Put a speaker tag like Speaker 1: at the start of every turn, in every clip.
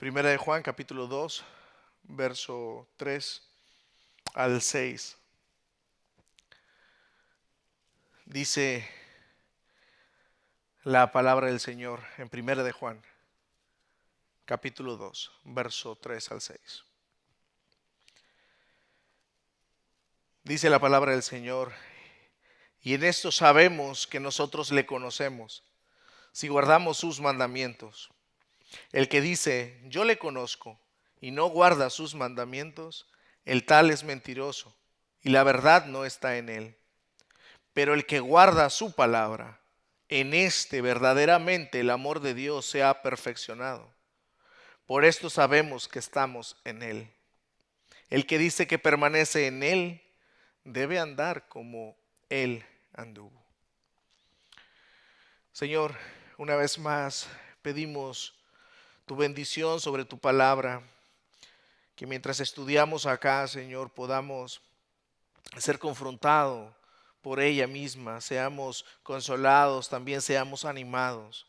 Speaker 1: Primera de Juan, capítulo 2, verso 3 al 6. Dice la palabra del Señor en Primera de Juan, capítulo 2, verso 3 al 6. Dice la palabra del Señor: y en esto sabemos que nosotros le conocemos, si guardamos sus mandamientos. El que dice, yo le conozco, y no guarda sus mandamientos, el tal es mentiroso, y la verdad no está en él. Pero el que guarda su palabra, en este verdaderamente el amor de Dios se ha perfeccionado. Por esto sabemos que estamos en él. El que dice que permanece en él, debe andar como él anduvo. Señor, una vez más pedimos tu bendición sobre tu palabra, que mientras estudiamos acá, Señor, podamos ser confrontados por ella misma, seamos consolados, también seamos animados.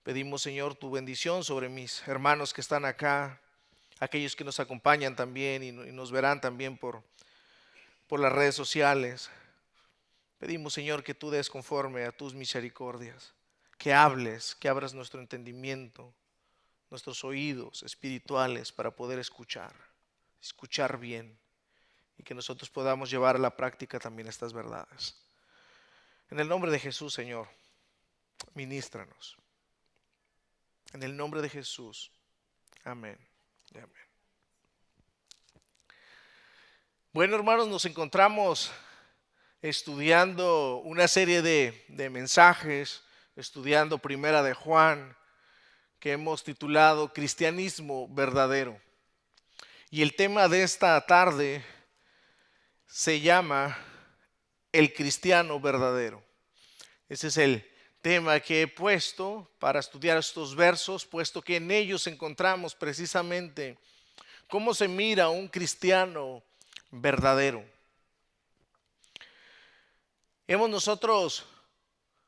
Speaker 1: Pedimos, Señor, tu bendición sobre mis hermanos que están acá, aquellos que nos acompañan también y nos verán también por las redes sociales. Pedimos, Señor, que tú des conforme a tus misericordias, que hables, que abras nuestro entendimiento, nuestros oídos espirituales para poder escuchar bien, y que nosotros podamos llevar a la práctica también estas verdades. En el nombre de Jesús, Señor, ministranos. En el nombre de Jesús. Amén y amén. Bueno, hermanos, nos encontramos estudiando una serie de mensajes, estudiando Primera de Juan, que hemos titulado Cristianismo Verdadero. Y el tema de esta tarde se llama El Cristiano Verdadero. Ese es el tema que he puesto para estudiar estos versos, puesto que en ellos encontramos precisamente cómo se mira un cristiano verdadero. Hemos nosotros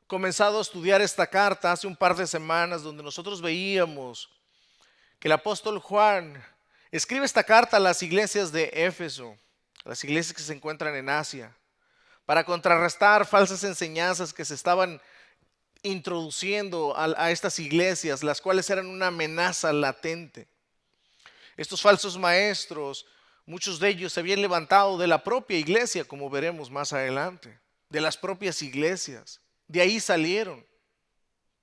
Speaker 1: comenzado a estudiar esta carta hace un par de semanas, donde nosotros veíamos que el apóstol Juan escribe esta carta a las iglesias de Éfeso, a las iglesias que se encuentran en Asia, para contrarrestar falsas enseñanzas que se estaban introduciendo a estas iglesias, las cuales eran una amenaza latente. Estos falsos maestros, muchos de ellos se habían levantado de la propia iglesia, como veremos más adelante, de las propias iglesias. De ahí salieron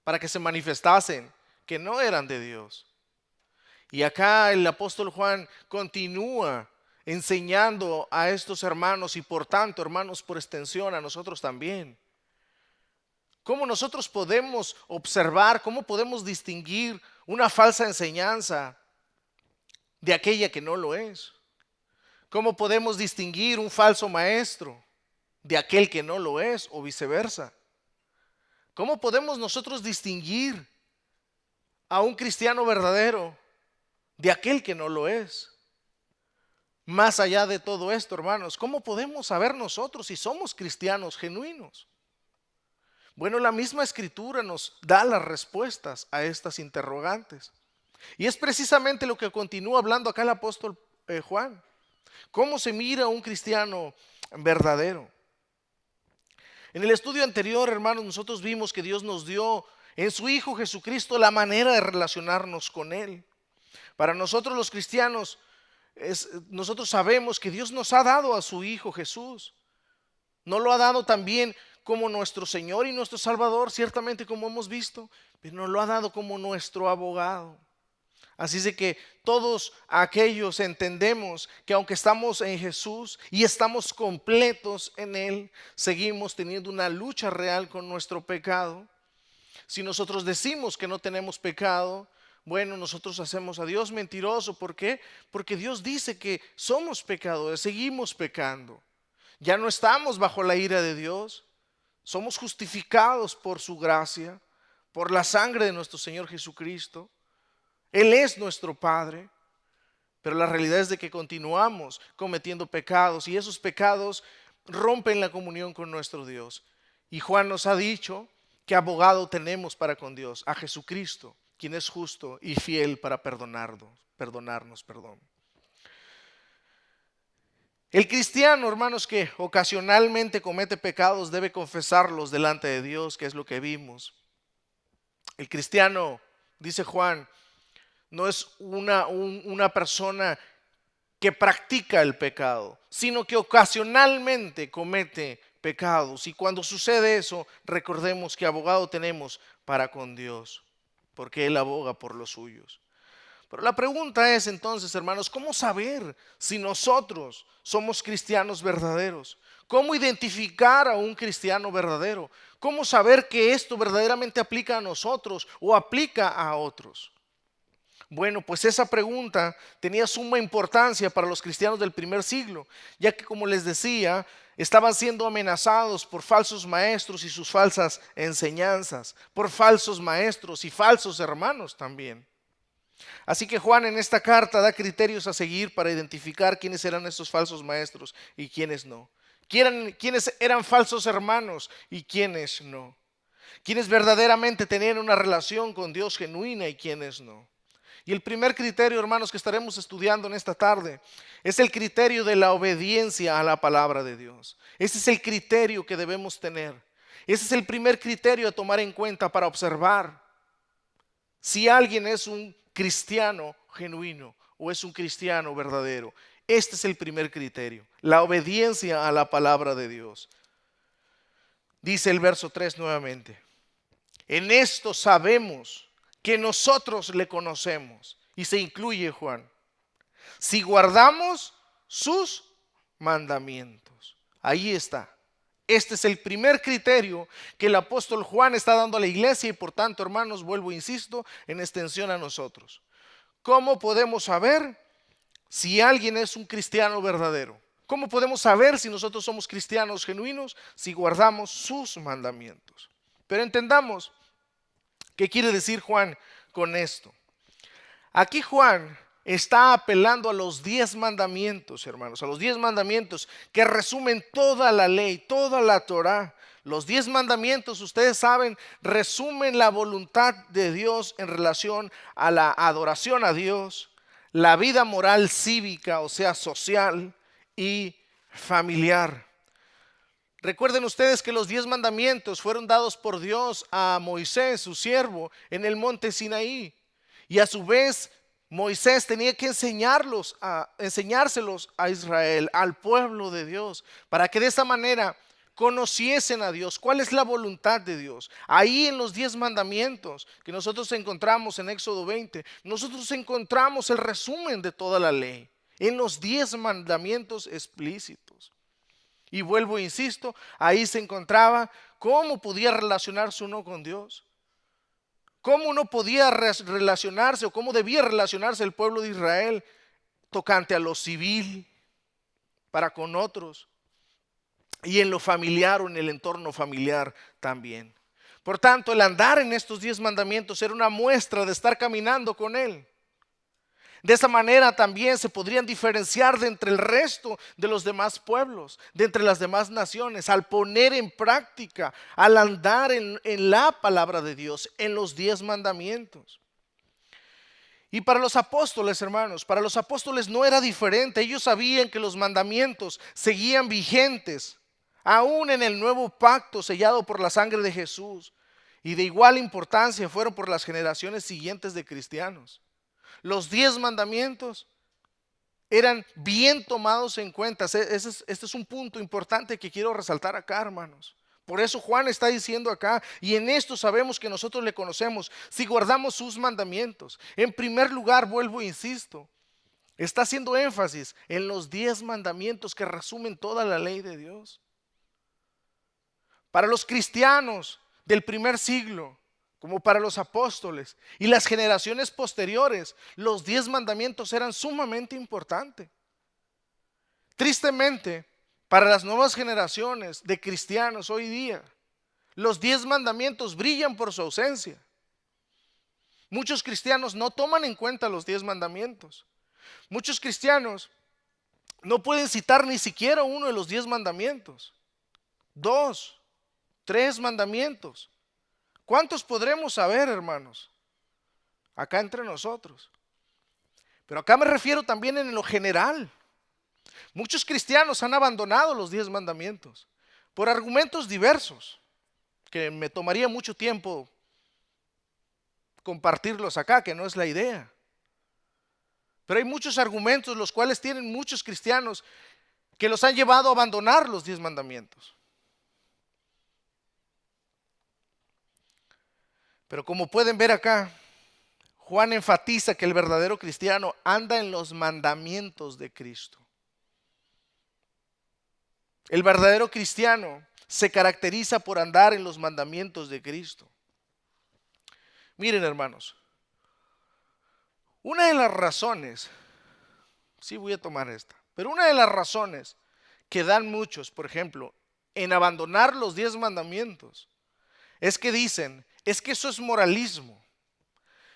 Speaker 1: para que se manifestasen que no eran de Dios. Y acá el apóstol Juan continúa enseñando a estos hermanos, y por tanto, hermanos, por extensión a nosotros también, cómo nosotros podemos observar, cómo podemos distinguir una falsa enseñanza de aquella que no lo es. Cómo podemos distinguir un falso maestro de aquel que no lo es, o viceversa. ¿Cómo podemos nosotros distinguir a un cristiano verdadero de aquel que no lo es? Más allá de todo esto, hermanos, ¿cómo podemos saber nosotros si somos cristianos genuinos? Bueno, la misma escritura nos da las respuestas a estas interrogantes. Y es precisamente lo que continúa hablando acá el apóstol Juan. ¿Cómo se mira un cristiano verdadero? En el estudio anterior, hermanos, nosotros vimos que Dios nos dio en su Hijo Jesucristo la manera de relacionarnos con Él. Para nosotros los cristianos, nosotros sabemos que Dios nos ha dado a su Hijo Jesús. Nos lo ha dado también como nuestro Señor y nuestro Salvador, ciertamente, como hemos visto, pero nos lo ha dado como nuestro abogado. Así es de que todos aquellos entendemos que aunque estamos en Jesús y estamos completos en Él, seguimos teniendo una lucha real con nuestro pecado. Si nosotros decimos que no tenemos pecado, bueno, nosotros hacemos a Dios mentiroso. ¿Por qué? Porque Dios dice que somos pecadores, seguimos pecando. Ya no estamos bajo la ira de Dios, somos justificados por su gracia, por la sangre de nuestro Señor Jesucristo. Él es nuestro Padre, pero la realidad es de que continuamos cometiendo pecados, y esos pecados rompen la comunión con nuestro Dios. Y Juan nos ha dicho que abogado tenemos para con Dios, a Jesucristo, quien es justo y fiel para perdonarnos. El cristiano, hermanos, que ocasionalmente comete pecados debe confesarlos delante de Dios, que es lo que vimos. El cristiano, dice Juan, no es una persona que practica el pecado, sino que ocasionalmente comete pecados. Y cuando sucede eso, recordemos que abogado tenemos para con Dios, porque Él aboga por los suyos. Pero la pregunta es entonces, hermanos, ¿cómo saber si nosotros somos cristianos verdaderos? ¿Cómo identificar a un cristiano verdadero? ¿Cómo saber que esto verdaderamente aplica a nosotros o aplica a otros? Bueno, pues esa pregunta tenía suma importancia para los cristianos del primer siglo, ya que, como les decía, estaban siendo amenazados por falsos maestros y sus falsas enseñanzas, por falsos maestros y falsos hermanos también. Así que Juan en esta carta da criterios a seguir para identificar quiénes eran estos falsos maestros y quiénes no. Quiénes eran falsos hermanos y quiénes no. Quiénes verdaderamente tenían una relación con Dios genuina y quiénes no. Y el primer criterio, hermanos, que estaremos estudiando en esta tarde es el criterio de la obediencia a la palabra de Dios. Ese es el criterio que debemos tener. Ese es el primer criterio a tomar en cuenta para observar si alguien es un cristiano genuino o es un cristiano verdadero. Este es el primer criterio, la obediencia a la palabra de Dios. Dice el verso 3 nuevamente: en esto sabemos que nosotros le conocemos, y se incluye Juan, si guardamos sus mandamientos. Ahí está. Este es el primer criterio que el apóstol Juan está dando a la iglesia y por tanto, hermanos, vuelvo, insisto, en extensión a nosotros. ¿Cómo podemos saber si alguien es un cristiano verdadero? ¿Cómo podemos saber si nosotros somos cristianos genuinos? Si guardamos sus mandamientos. Pero entendamos qué quiere decir Juan con esto. Aquí Juan está apelando a los 10 mandamientos, hermanos, a los 10 mandamientos que resumen toda la ley, toda la Torá. Los 10 mandamientos, ustedes saben, resumen la voluntad de Dios en relación a la adoración a Dios, la vida moral cívica, o sea, social y familiar. Recuerden ustedes que los 10 mandamientos fueron dados por Dios a Moisés, su siervo, en el monte Sinaí. Y a su vez, Moisés tenía que enseñárselos a Israel, al pueblo de Dios, para que de esa manera conociesen a Dios, cuál es la voluntad de Dios. Ahí en los 10 mandamientos que nosotros encontramos en Éxodo 20, nosotros encontramos el resumen de toda la ley, en los 10 mandamientos explícitos. Y vuelvo, insisto, ahí se encontraba cómo podía relacionarse uno con Dios, cómo uno podía relacionarse o cómo debía relacionarse el pueblo de Israel tocante a lo civil para con otros y en lo familiar o en el entorno familiar también. Por tanto, el andar en estos 10 mandamientos era una muestra de estar caminando con Él. De esa manera también se podrían diferenciar de entre el resto de los demás pueblos, de entre las demás naciones, al poner en práctica, al andar en la palabra de Dios, en los 10 mandamientos. Y para los apóstoles, hermanos, para los apóstoles no era diferente. Ellos sabían que los mandamientos seguían vigentes, aún en el nuevo pacto sellado por la sangre de Jesús. Y de igual importancia fueron por las generaciones siguientes de cristianos. Los 10 mandamientos eran bien tomados en cuenta. Este es un punto importante que quiero resaltar acá, hermanos. Por eso Juan está diciendo acá, y en esto sabemos que nosotros le conocemos, si guardamos sus mandamientos. En primer lugar, vuelvo e insisto, está haciendo énfasis en los 10 mandamientos que resumen toda la ley de Dios. Para los cristianos del primer siglo, como para los apóstoles y las generaciones posteriores, los 10 mandamientos eran sumamente importantes. Tristemente, para las nuevas generaciones de cristianos hoy día, los 10 mandamientos brillan por su ausencia. Muchos cristianos no toman en cuenta los 10 mandamientos. Muchos cristianos no pueden citar ni siquiera uno de los 10 mandamientos. 2, 3 mandamientos. ¿Cuántos podremos saber, hermanos? acá entre nosotros. Pero acá me refiero también en lo general. Muchos cristianos han abandonado los 10 mandamientos por argumentos diversos, que me tomaría mucho tiempo compartirlos acá, que no es la idea. Pero hay muchos argumentos los cuales tienen muchos cristianos que los han llevado a abandonar los 10 mandamientos. Pero como pueden ver acá, Juan enfatiza que el verdadero cristiano anda en los mandamientos de Cristo. El verdadero cristiano se caracteriza por andar en los mandamientos de Cristo. Miren, hermanos, una de las razones, sí voy a tomar esta, pero una de las razones que dan muchos, por ejemplo, en abandonar los 10 mandamientos, es que dicen, es que eso es moralismo.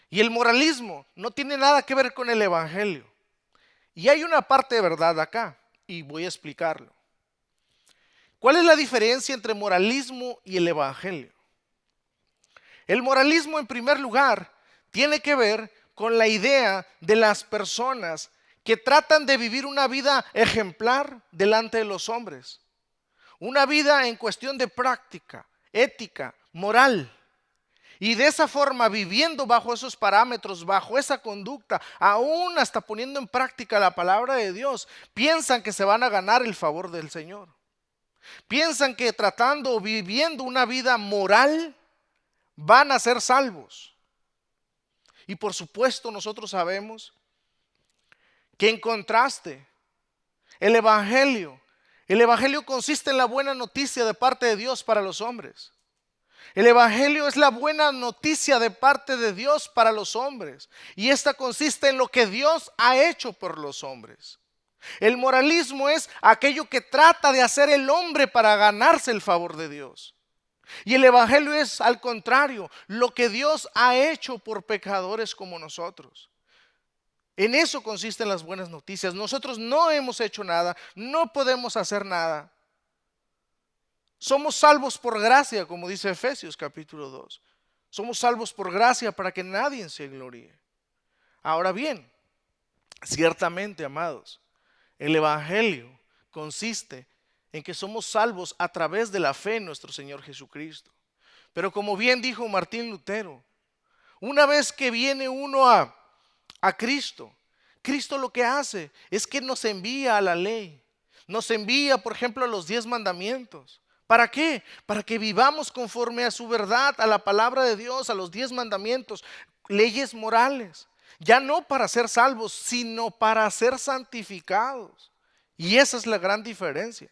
Speaker 1: Y el moralismo no tiene nada que ver con el evangelio. Y hay una parte de verdad acá, y voy a explicarlo. ¿Cuál es la diferencia entre moralismo y el evangelio? El moralismo, en primer lugar, tiene que ver con la idea de las personas que tratan de vivir una vida ejemplar delante de los hombres. Una vida en cuestión de práctica, ética, moral. Y de esa forma, viviendo bajo esos parámetros, bajo esa conducta, aún hasta poniendo en práctica la palabra de Dios, piensan que se van a ganar el favor del Señor. Piensan que tratando o viviendo una vida moral van a ser salvos. Y por supuesto nosotros sabemos que en contraste, el evangelio consiste en la buena noticia de parte de Dios para los hombres. El evangelio es la buena noticia de parte de Dios para los hombres. Y esta consiste en lo que Dios ha hecho por los hombres. El moralismo es aquello que trata de hacer el hombre para ganarse el favor de Dios. Y el evangelio es, al contrario, lo que Dios ha hecho por pecadores como nosotros. En eso consisten las buenas noticias. Nosotros no hemos hecho nada, no podemos hacer nada. Somos salvos por gracia, como dice Efesios capítulo 2. Somos salvos por gracia para que nadie se gloríe. Ahora bien, ciertamente, amados, el evangelio consiste en que somos salvos a través de la fe en nuestro Señor Jesucristo. Pero como bien dijo Martín Lutero, una vez que viene uno a Cristo, Cristo lo que hace es que nos envía a la ley. Nos envía, por ejemplo, a los 10 mandamientos. ¿Para qué? Para que vivamos conforme a su verdad, a la palabra de Dios, a los 10 mandamientos, leyes morales. Ya no para ser salvos, sino para ser santificados. Y esa es la gran diferencia.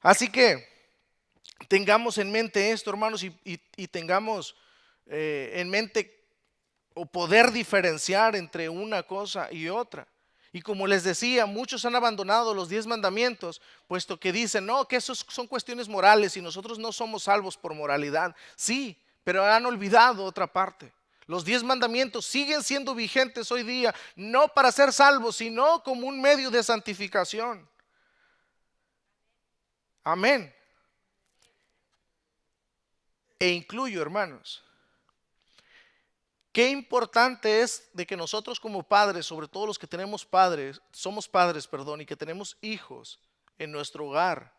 Speaker 1: Así que tengamos en mente esto, hermanos, y tengamos en mente o poder diferenciar entre una cosa y otra. Y como les decía, muchos han abandonado los 10 mandamientos, puesto que dicen, no, que esos son cuestiones morales y nosotros no somos salvos por moralidad. Sí, pero han olvidado otra parte. Los 10 mandamientos siguen siendo vigentes hoy día, no para ser salvos, sino como un medio de santificación. Amén. E incluyo, hermanos, qué importante es de que nosotros como padres, sobre todo los que tenemos padres, somos padres, perdón, y que tenemos hijos en nuestro hogar,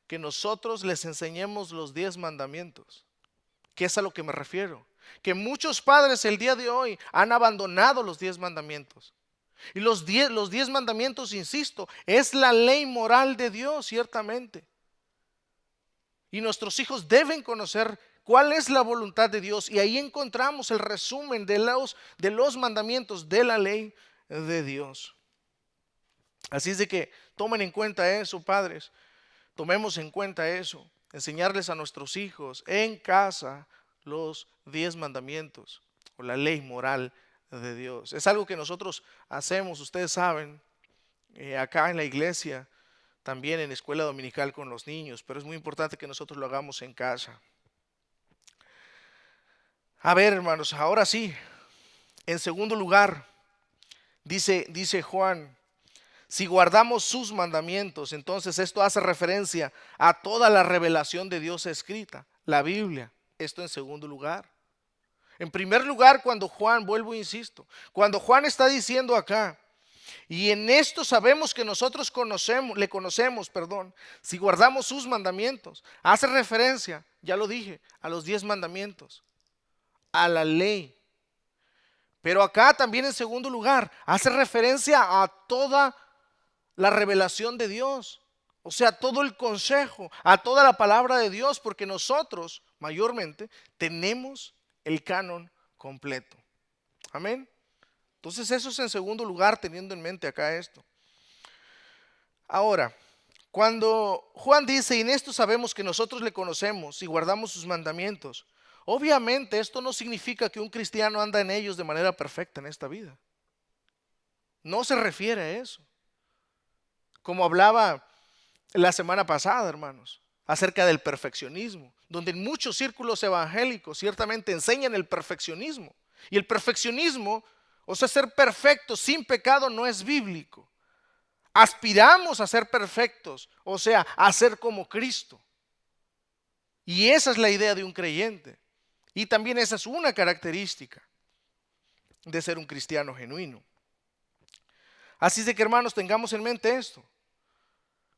Speaker 1: que nosotros les enseñemos los 10 mandamientos. ¿Qué es a lo que me refiero? Que muchos padres el día de hoy han abandonado los 10 mandamientos. Y los 10 mandamientos, insisto, es la ley moral de Dios, ciertamente. Y nuestros hijos deben conocer cuál es la voluntad de Dios. Y ahí encontramos el resumen de los mandamientos de la ley de Dios. Así es de que tomen en cuenta eso, padres. Tomemos en cuenta eso. Enseñarles a nuestros hijos en casa los 10 mandamientos o la ley moral de Dios. Es algo que nosotros hacemos, ustedes saben, acá en la iglesia, también en escuela dominical con los niños, pero es muy importante que nosotros lo hagamos en casa. A ver, hermanos, ahora sí, en segundo lugar, dice Juan, si guardamos sus mandamientos, entonces esto hace referencia a toda la revelación de Dios escrita, la Biblia, esto en segundo lugar. En primer lugar, cuando Juan, vuelvo e insisto, cuando Juan está diciendo acá, y en esto sabemos que nosotros le conocemos, si guardamos sus mandamientos, hace referencia, ya lo dije, a los 10 mandamientos, a la ley. Pero acá también en segundo lugar, hace referencia a toda la revelación de Dios. O sea, todo el consejo, a toda la palabra de Dios, porque nosotros mayormente tenemos el canon completo. Amén. Entonces eso es en segundo lugar, teniendo en mente acá esto. Ahora, cuando Juan dice, y en esto sabemos que nosotros le conocemos y guardamos sus mandamientos, obviamente esto no significa que un cristiano anda en ellos de manera perfecta en esta vida. No se refiere a eso. Como hablaba la semana pasada, hermanos, acerca del perfeccionismo, donde en muchos círculos evangélicos ciertamente enseñan el perfeccionismo. Y el perfeccionismo, o sea, ser perfecto sin pecado, no es bíblico. Aspiramos a ser perfectos, o sea, a ser como Cristo. Y esa es la idea de un creyente. Y también esa es una característica de ser un cristiano genuino. Así de que, hermanos, tengamos en mente esto.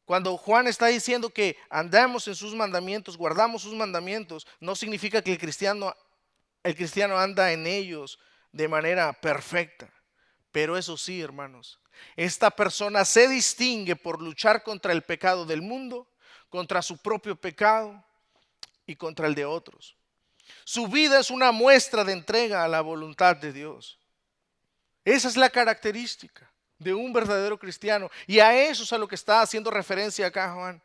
Speaker 1: Cuando Juan está diciendo que andamos en sus mandamientos, guardamos sus mandamientos, no significa que el cristiano anda en ellos de manera perfecta. Pero eso sí, hermanos, esta persona se distingue por luchar contra el pecado del mundo, contra su propio pecado y contra el de otros. Su vida es una muestra de entrega a la voluntad de Dios. Esa es la característica de un verdadero cristiano. Y a eso es a lo que está haciendo referencia acá Juan.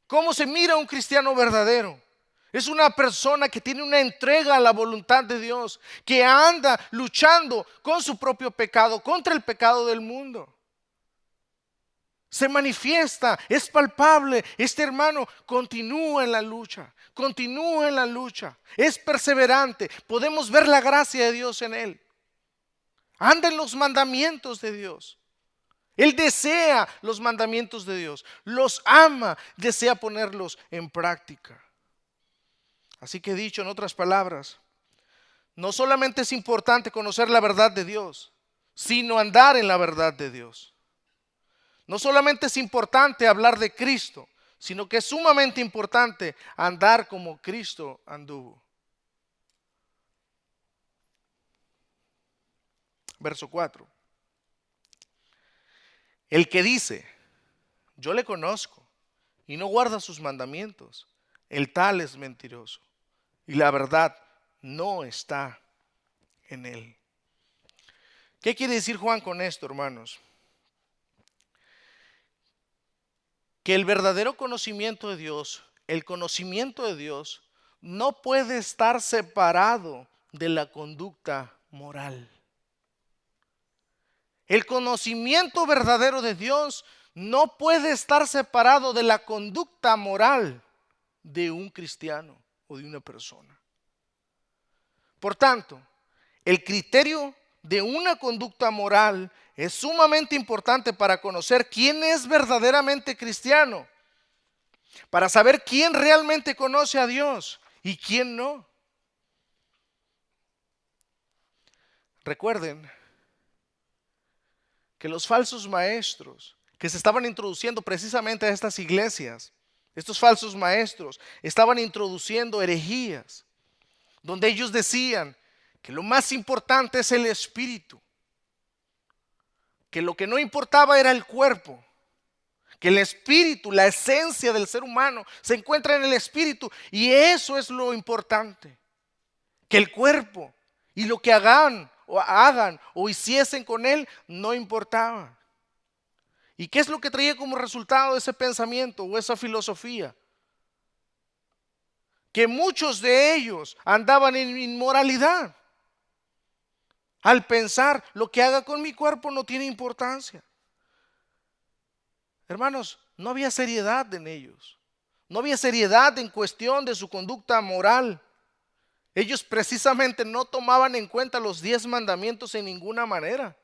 Speaker 1: ¿Cómo se mira un cristiano verdadero? Es una persona que tiene una entrega a la voluntad de Dios, que anda luchando con su propio pecado, contra el pecado del mundo. Se manifiesta, es palpable. Este hermano continúa en la lucha, es perseverante. Podemos ver la gracia de Dios en él. Anda en los mandamientos de Dios. Él desea los mandamientos de Dios, los ama, desea ponerlos en práctica. Así que dicho en otras palabras, no solamente es importante conocer la verdad de Dios, sino andar en la verdad de Dios. No solamente es importante hablar de Cristo, sino que es sumamente importante andar como Cristo anduvo. Verso 4. El que dice, yo le conozco, y no guarda sus mandamientos, el tal es mentiroso, y la verdad no está en él. ¿Qué quiere decir Juan con esto, hermanos? Que el verdadero conocimiento de Dios, el conocimiento de Dios, no puede estar separado de la conducta moral. El conocimiento verdadero de Dios no puede estar separado de la conducta moral de un cristiano o de una persona. Por tanto, el criterio de una conducta moral es sumamente importante para conocer quién es verdaderamente cristiano, para saber quién realmente conoce a Dios y quién no. Recuerden que los falsos maestros que se estaban introduciendo precisamente a estas iglesias, estos falsos maestros estaban introduciendo herejías, donde ellos decían que lo más importante es el espíritu, que lo que no importaba era el cuerpo, que el espíritu, la esencia del ser humano se encuentra en el espíritu, y eso es lo importante, que el cuerpo y lo que hagan o hiciesen con él no importaba. ¿Y qué es lo que traía como resultado ese pensamiento o esa filosofía? Que muchos de ellos andaban en inmoralidad al pensar, lo que haga con mi cuerpo no tiene importancia. Hermanos, no había seriedad en ellos. No había seriedad en cuestión de su conducta moral. Ellos precisamente no tomaban en cuenta los 10 mandamientos en ninguna manera.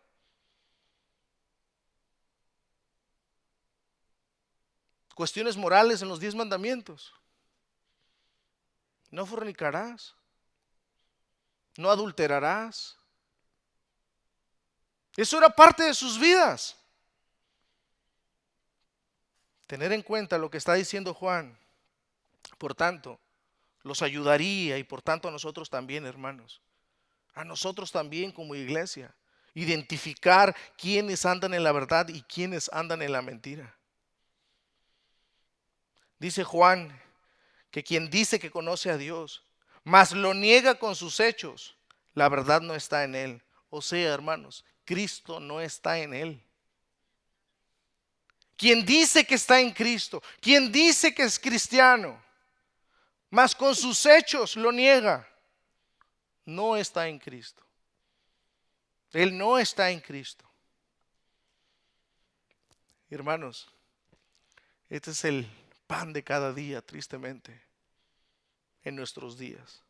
Speaker 1: Cuestiones morales en los 10 mandamientos. No fornicarás. no adulterarás. Eso era parte de sus vidas. Tener en cuenta lo que está diciendo Juan, por tanto, los ayudaría y por tanto a nosotros también, hermanos. A nosotros también como iglesia. Identificar quiénes andan en la verdad y quiénes andan en la mentira. Dice Juan que quien dice que conoce a Dios, mas lo niega con sus hechos, la verdad no está en él. O sea, hermanos, Cristo no está en él. Quien dice que está en Cristo, quien dice que es cristiano, mas con sus hechos lo niega, no está en Cristo. Él no está en Cristo. Hermanos, este es el pan de cada día, tristemente, en nuestros días.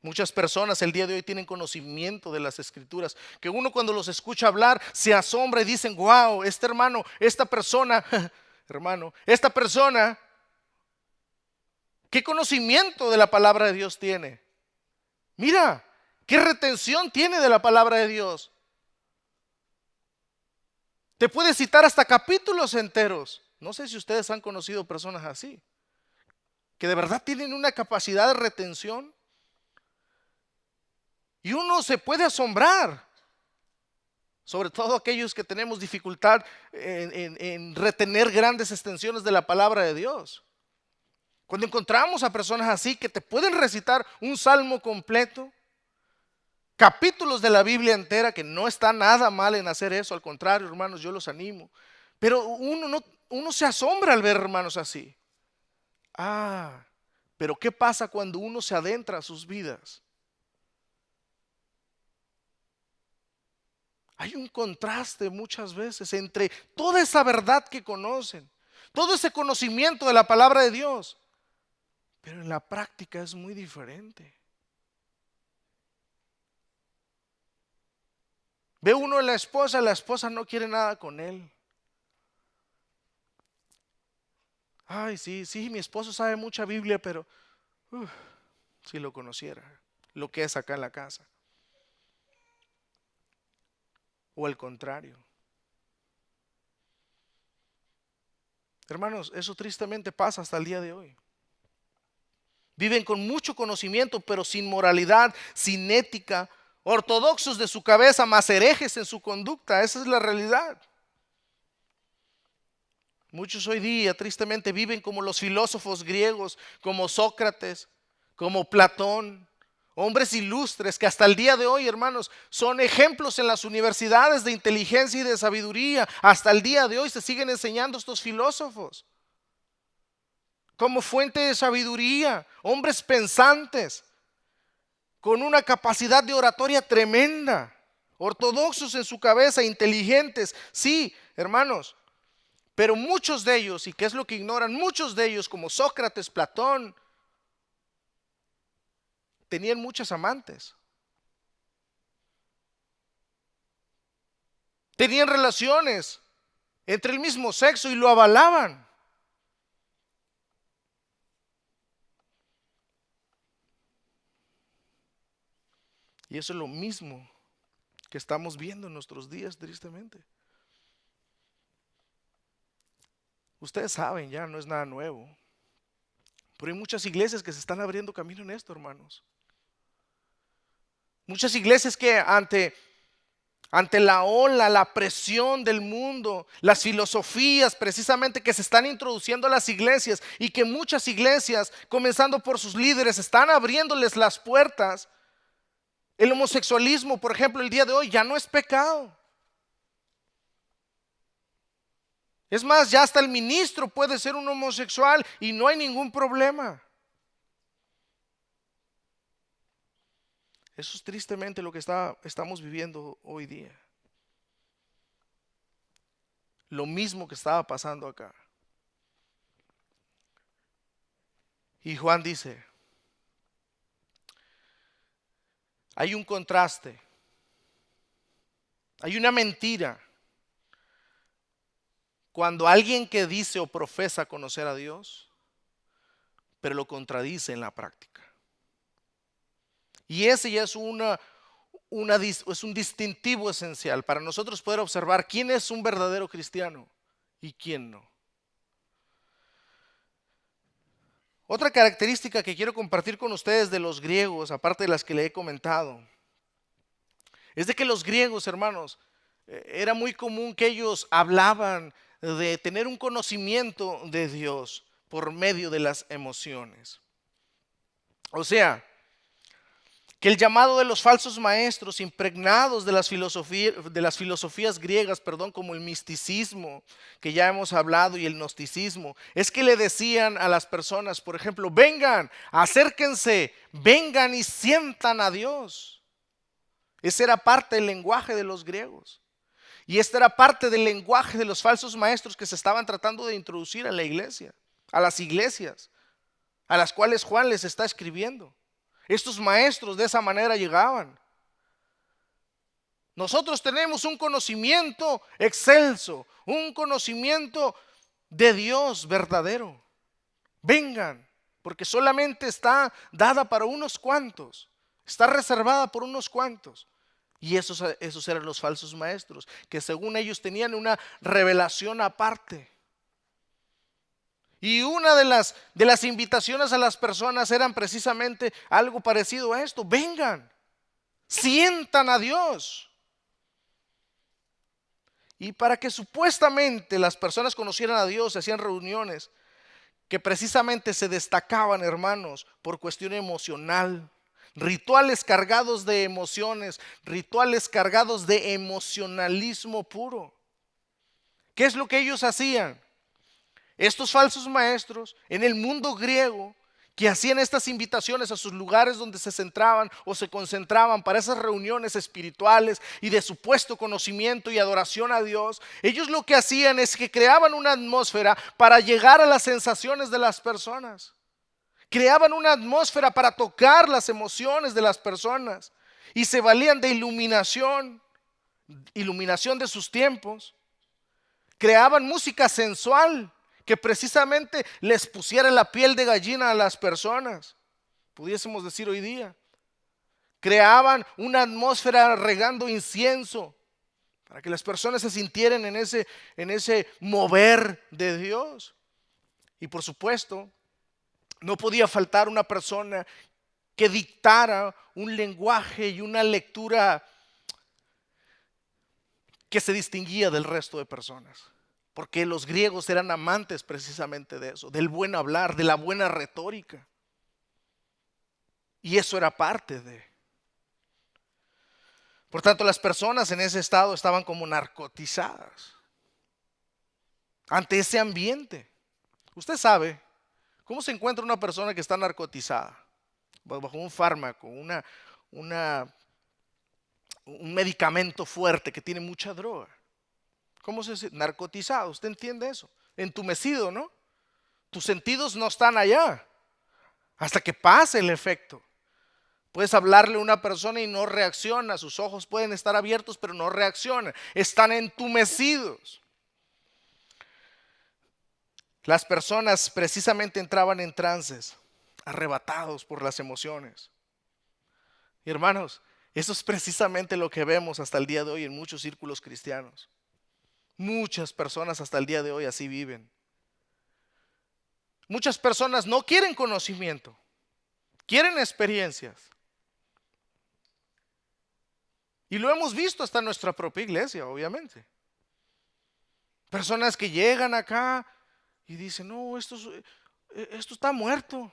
Speaker 1: Muchas personas el día de hoy tienen conocimiento de las escrituras, que uno cuando los escucha hablar se asombra y dicen, wow, este hermano, esta persona, hermano, esta persona, ¿qué conocimiento de la palabra de Dios tiene? Mira, ¿qué retención tiene de la palabra de Dios? Te puede citar hasta capítulos enteros. No sé si ustedes han conocido personas así, que de verdad tienen una capacidad de retención. Y uno se puede asombrar, sobre todo aquellos que tenemos dificultad en retener grandes extensiones de la palabra de Dios. Cuando encontramos a personas así que te pueden recitar un salmo completo, capítulos de la Biblia entera, que no está nada mal en hacer eso, al contrario, hermanos, yo los animo. Pero uno se asombra al ver hermanos así. Pero ¿qué pasa cuando uno se adentra a sus vidas? Hay un contraste muchas veces entre toda esa verdad que conocen, todo ese conocimiento de la palabra de Dios, pero en la práctica es muy diferente. Ve uno a la esposa no quiere nada con él. Ay, sí, mi esposo sabe mucha Biblia, pero si lo conociera, lo que es acá en la casa. O al contrario. Hermanos, eso tristemente pasa hasta el día de hoy. Viven con mucho conocimiento, pero sin moralidad, sin ética, ortodoxos de su cabeza, mas herejes en su conducta. Esa es la realidad. Muchos hoy día tristemente viven como los filósofos griegos, como Sócrates, como Platón, hombres ilustres que hasta el día de hoy, hermanos, son ejemplos en las universidades de inteligencia y de sabiduría. Hasta el día de hoy se siguen enseñando estos filósofos como fuente de sabiduría, hombres pensantes, con una capacidad de oratoria tremenda, ortodoxos en su cabeza, inteligentes, sí, hermanos, pero muchos de ellos, ¿y qué es lo que ignoran? Muchos de ellos, como Sócrates, Platón, tenían muchas amantes, tenían relaciones entre el mismo sexo y lo avalaban. Y eso es lo mismo que estamos viendo en nuestros días, tristemente. Ustedes saben, ya no es nada nuevo. Pero hay muchas iglesias que se están abriendo camino en esto, hermanos. Muchas iglesias que ante la ola, la presión del mundo, las filosofías precisamente que se están introduciendo a las iglesias y que muchas iglesias, comenzando por sus líderes, están abriéndoles las puertas. El homosexualismo, por ejemplo, el día de hoy ya no es pecado. Es más, ya hasta el ministro puede ser un homosexual y no hay ningún problema. Eso es tristemente lo que estamos viviendo hoy día. Lo mismo que estaba pasando acá. Y Juan dice, hay un contraste, hay una mentira. Cuando alguien que dice o profesa conocer a Dios, pero lo contradice en la práctica. Y ese ya es es un distintivo esencial para nosotros poder observar quién es un verdadero cristiano y quién no. Otra característica que quiero compartir con ustedes de los griegos, aparte de las que le he comentado, es de que los griegos, hermanos, era muy común que ellos hablaban de tener un conocimiento de Dios por medio de las emociones. O sea, que el llamado de los falsos maestros impregnados de las filosofías griegas, como el misticismo que ya hemos hablado y el gnosticismo, es que le decían a las personas, por ejemplo, vengan, acérquense, vengan y sientan a Dios. Ese era parte del lenguaje de los griegos. Y esta era parte del lenguaje de los falsos maestros que se estaban tratando de introducir a la iglesia, a las iglesias, a las cuales Juan les está escribiendo. Estos maestros de esa manera llegaban. Nosotros tenemos un conocimiento excelso, un conocimiento de Dios verdadero. Vengan, porque solamente está dada para unos cuantos, está reservada por unos cuantos. Y esos eran los falsos maestros, que según ellos tenían una revelación aparte. Y una de las invitaciones a las personas eran precisamente algo parecido a esto. Vengan, sientan a Dios. Y para que supuestamente las personas conocieran a Dios, se hacían reuniones que precisamente se destacaban, hermanos, por cuestión emocional. Rituales cargados de emociones, rituales cargados de emocionalismo puro. ¿Qué es lo que ellos hacían? Estos falsos maestros en el mundo griego que hacían estas invitaciones a sus lugares donde se centraban o se concentraban para esas reuniones espirituales y de supuesto conocimiento y adoración a Dios, ellos lo que hacían es que creaban una atmósfera para llegar a las sensaciones de las personas. Creaban una atmósfera para tocar las emociones de las personas y se valían de iluminación de sus tiempos. Creaban música sensual que precisamente les pusiera la piel de gallina a las personas, pudiésemos decir hoy día. Creaban una atmósfera regando incienso para que las personas se sintieran en ese mover de Dios. Y por supuesto, no podía faltar una persona que dictara un lenguaje y una lectura que se distinguía del resto de personas. Porque los griegos eran amantes precisamente de eso, del buen hablar, de la buena retórica. Y eso era parte de. Por tanto, las personas en ese estado estaban como narcotizadas ante ese ambiente. Usted sabe cómo se encuentra una persona que está narcotizada, bajo un fármaco, un medicamento fuerte que tiene mucha droga. ¿Cómo se dice? Narcotizado, ¿usted entiende eso? Entumecido, ¿no? Tus sentidos no están allá hasta que pase el efecto. Puedes hablarle a una persona y no reacciona, sus ojos pueden estar abiertos pero no reaccionan, están entumecidos. Las personas precisamente entraban en trances, arrebatados por las emociones. Y hermanos, eso es precisamente lo que vemos hasta el día de hoy en muchos círculos cristianos. Muchas personas hasta el día de hoy así viven. Muchas personas no quieren conocimiento, quieren experiencias. Y lo hemos visto hasta en nuestra propia iglesia, obviamente. Personas que llegan acá y dicen, no, esto está muerto.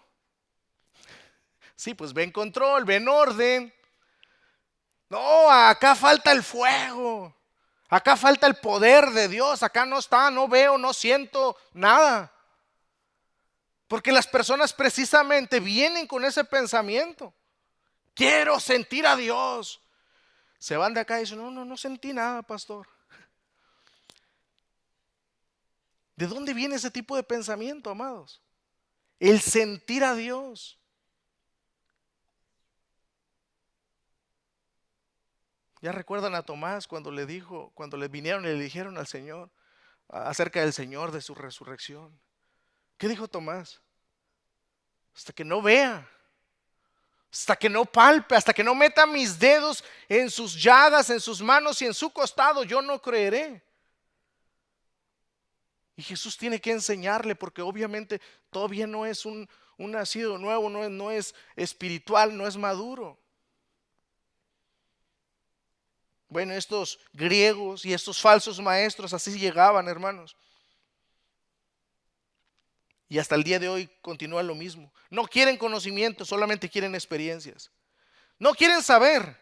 Speaker 1: Sí, pues ven control, ven orden. No, acá falta el fuego. Acá falta el poder de Dios. Acá no está, no veo, no siento nada. Porque las personas precisamente vienen con ese pensamiento. Quiero sentir a Dios. Se van de acá y dicen, no sentí nada, pastor. ¿De dónde viene ese tipo de pensamiento, amados? El sentir a Dios. Ya recuerdan a Tomás cuando le vinieron y le dijeron al Señor acerca del Señor, de su resurrección. ¿Qué dijo Tomás? Hasta que no vea, hasta que no palpe, hasta que no meta mis dedos en sus llagas, en sus manos y en su costado, yo no creeré. Y Jesús tiene que enseñarle, porque obviamente todavía no es un nacido nuevo, no es espiritual, no es maduro. Bueno, estos griegos y estos falsos maestros así llegaban, hermanos. Y hasta el día de hoy continúa lo mismo. No quieren conocimiento, solamente quieren experiencias. No quieren saber,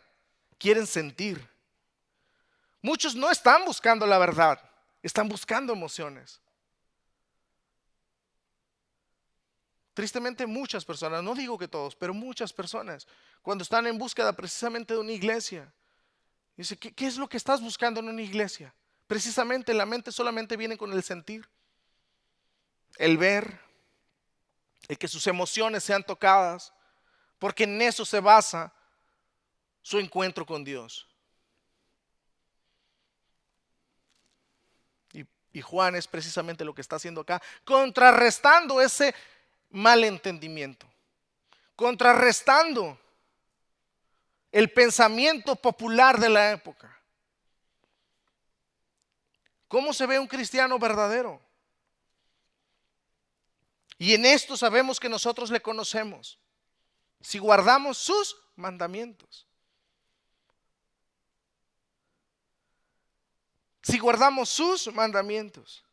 Speaker 1: quieren sentir. Muchos no están buscando la verdad, están buscando emociones. Tristemente muchas personas, no digo que todos, pero muchas personas, cuando están en búsqueda precisamente de una iglesia, dice, ¿qué es lo que estás buscando en una iglesia? Precisamente la mente solamente viene con el sentir, el ver, el que sus emociones sean tocadas, porque en eso se basa su encuentro con Dios. Y Juan es precisamente lo que está haciendo acá, contrarrestando ese malentendimiento, contrarrestando el pensamiento popular de la época. ¿Cómo se ve un cristiano verdadero? Y en esto sabemos que nosotros le conocemos, si guardamos sus mandamientos. Si guardamos sus mandamientos.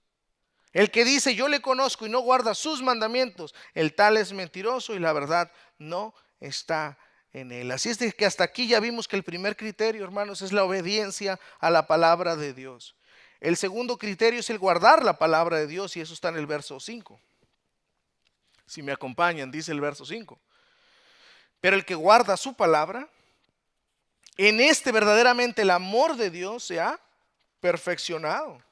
Speaker 1: El que dice yo le conozco y no guarda sus mandamientos, el tal es mentiroso y la verdad no está en él. Así es de que hasta aquí ya vimos que el primer criterio, hermanos, es la obediencia a la palabra de Dios. El segundo criterio es el guardar la palabra de Dios, y eso está en el verso 5. Si me acompañan, dice el verso 5. Pero el que guarda su palabra, en este verdaderamente el amor de Dios se ha perfeccionado.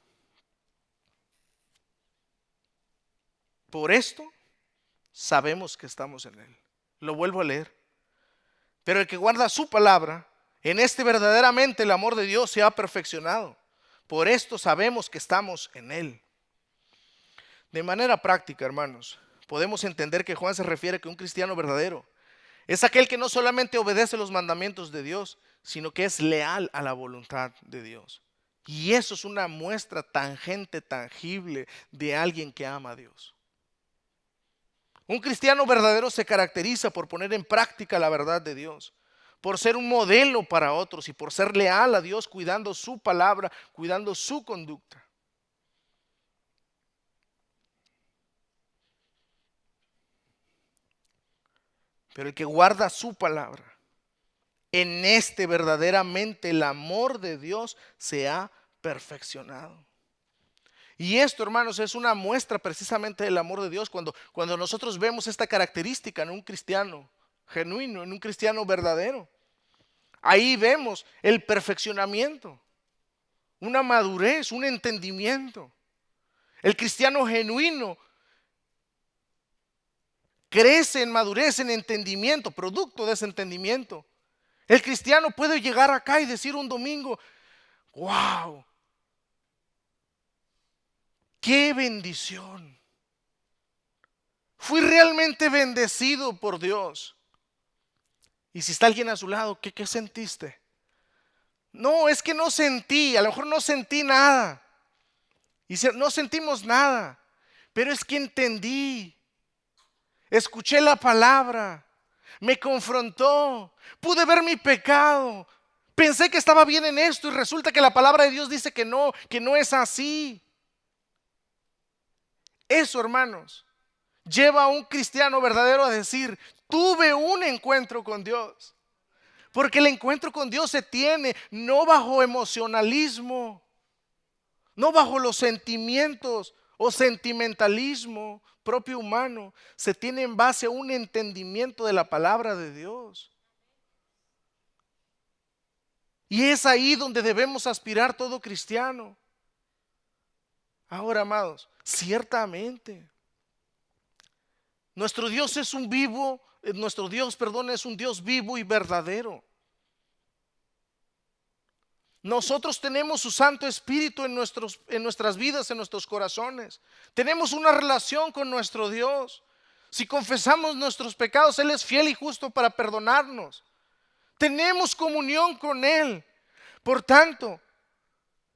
Speaker 1: Por esto sabemos que estamos en él. Lo vuelvo a leer. Pero el que guarda su palabra, en este verdaderamente el amor de Dios se ha perfeccionado. Por esto sabemos que estamos en él. De manera práctica, hermanos, podemos entender que Juan se refiere a que un cristiano verdadero es aquel que no solamente obedece los mandamientos de Dios, sino que es leal a la voluntad de Dios. Y eso es una muestra tangente, tangible de alguien que ama a Dios. Un cristiano verdadero se caracteriza por poner en práctica la verdad de Dios, por ser un modelo para otros y por ser leal a Dios, cuidando su palabra, cuidando su conducta. Pero el que guarda su palabra, en este verdaderamente el amor de Dios se ha perfeccionado. Y esto, hermanos, es una muestra precisamente del amor de Dios cuando nosotros vemos esta característica en un cristiano genuino, en un cristiano verdadero. Ahí vemos el perfeccionamiento, una madurez, un entendimiento. El cristiano genuino crece en madurez, en entendimiento, producto de ese entendimiento. El cristiano puede llegar acá y decir un domingo, wow, qué bendición. Fui realmente bendecido por Dios. Y si está alguien a su lado, ¿qué sentiste? No, es que no sentí, a lo mejor no sentí nada. Y no sentimos nada, pero es que entendí. Escuché la palabra, me confrontó, pude ver mi pecado. Pensé que estaba bien en esto y resulta que la palabra de Dios dice que no es así. Eso, hermanos, lleva a un cristiano verdadero a decir, tuve un encuentro con Dios. Porque el encuentro con Dios se tiene no bajo emocionalismo, no bajo los sentimientos o sentimentalismo propio humano, se tiene en base a un entendimiento de la palabra de Dios. Y es ahí donde debemos aspirar todo cristiano. Ahora, amados, ciertamente, nuestro Dios es un Dios vivo y verdadero. Nosotros tenemos su Santo Espíritu en nuestras vidas, en nuestros corazones. Tenemos una relación con nuestro Dios. Si confesamos nuestros pecados, Él es fiel y justo para perdonarnos. Tenemos comunión con Él. Por tanto,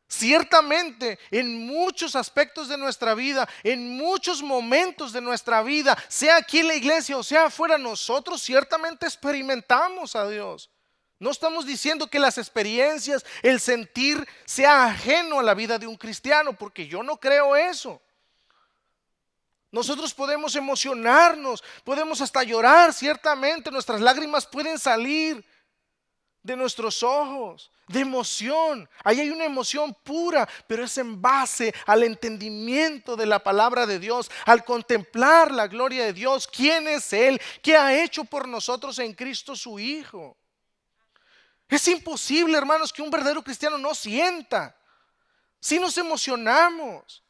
Speaker 1: ciertamente en muchos aspectos de nuestra vida, en muchos momentos de nuestra vida, sea aquí en la iglesia o sea fuera, nosotros ciertamente experimentamos a Dios. No estamos diciendo que las experiencias, el sentir sea ajeno a la vida de un cristiano, porque yo no creo eso. Nosotros podemos emocionarnos, podemos hasta llorar, ciertamente nuestras lágrimas pueden salir de nuestros ojos, de emoción. Ahí hay una emoción pura, pero es en base al entendimiento de la palabra de Dios, al contemplar la gloria de Dios, quién es Él, qué ha hecho por nosotros en Cristo su Hijo. Es imposible, hermanos, que un verdadero cristiano no sienta. Si nos emocionamos,